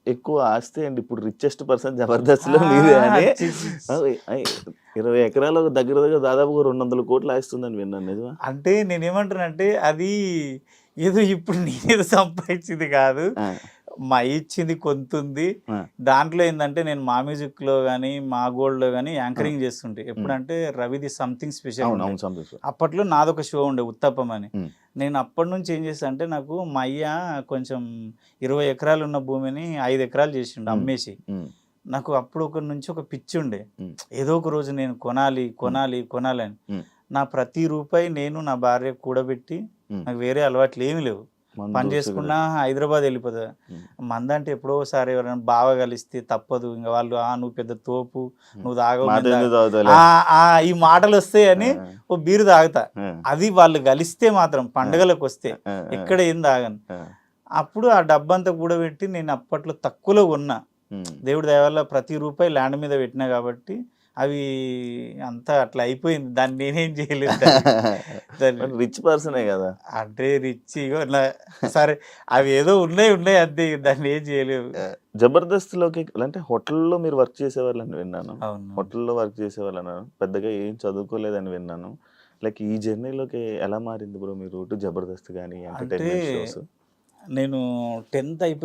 ఎక్కువ ఆస్తి అండి. ఇప్పుడు రిచెస్ట్ పర్సన్ జబర్దస్త్‌లో మీరే అని. చి చి చి. 20 ఎకరాలు దగ్గర దగ్గర దాదాపుగా 200 కోట్లు ఆస్తుందని విన్నాను. నిజమా? అంటే నేనేమంటానంటే అది ఏదో ఇప్పుడు నేనేదో సంపాదించింది కాదు. ఆ! మా ఇచ్చింది కొంతుంది. ఆ! దాంట్లో ఏందంటే నేను మా మ్యూజిక్‌లో గాని, మా గోల్డ్‌లో గాని ఆ! యాంకరింగ్ చేస్తుంటే. హ్మ్. ఎప్పుడంటే రవిది సంథింగ్ స్పెషల్ అవును. ఉండే. అవును. సంతోషం. అప్పట్లో నాదొక షో ఉండే ఉత్తప్పం అని. హ్మ్. నేను అప్పటి నుంచి ఏం చేశా అంటే నాకు మా అయ్య కొంచెం 20 ఎకరాలు ఉన్న భూమిని 5 ఎకరాలు చేసిండు హ్మ్. అమ్మేసి. హ్మ్. నాకు అప్పుడు ఒక నుంచి ఒక పిచ్చి ఉండే. హ్మ్. ఏదో ఒక రోజు నేను కొనాలి, హ్మ్. కొనాలి, కొనాలని. హ్మ్. నా ప్రతి రూపాయి నేను నా భార్య కూడబెట్టి హ్మ్. నాకు వేరే అలవాట్లు ఏమీ లేవు. పని మందు, చేసుకున్నా సిగరెట్. హైదరాబాద్ వెళ్ళిపోతా. హ్మ్. మందంటే ఎప్పుడో ఒకసారి ఎవరైనా బావ కలిస్తే తప్పదు. ఇంక వాళ్ళు నువ్వు పెద్ద తోపు, హ్మ్. నువ్వు తాగవు నేను మాదెందుకు తాగ తాగుతావులే. ఈ మాటలొస్తాయని ఆ! ఓ బీరు తాగుతా. ఆ! అది వాళ్ళు కలిస్తే మాత్రం ఆ! పండుగలకొస్తే ఆ! ఆ! ఎక్కడ ఏం తాగను. ఆ! అప్పుడు ఆ డబ్బంతా కూడబెట్టి నేను అప్పట్లో తక్కువలో కొన్నా. హ్మ్. దేవుడి దయ వల్ల ప్రతి రూపాయి ల్యాండ్ మీద పెట్టినా కాబట్టి అవి అంతా అట్లా అయిపోయింది. దాన్ని నేనేం చేయలేదు దాన్ని. మరి రిచ్ పర్సనే గదా! అంటే రిచ్ ఇగో సరే అవి ఏదో ఉన్నాయి అంతే. దాన్ని ఏం చేయలేవు. జబర్దస్త్‌లోకి అంటే హోటల్‌లో మీరు వర్క్ చేసేవాళ్ళని విన్నాను. అవును. హోటల్‌లో వర్క్ చేసేవాళ్ళన్నారు. పెద్దగా ఏం చదువుకోలేదని విన్నాను. లైక్ ఈ జర్నీలోకి ఎలా మారింది బ్రో మీ రూట్ జబర్దస్త్ గాని, అంటే ఎంటర్‌టైన్‌మెంట్ షోస్? నేను 10థ్ అయిపోయి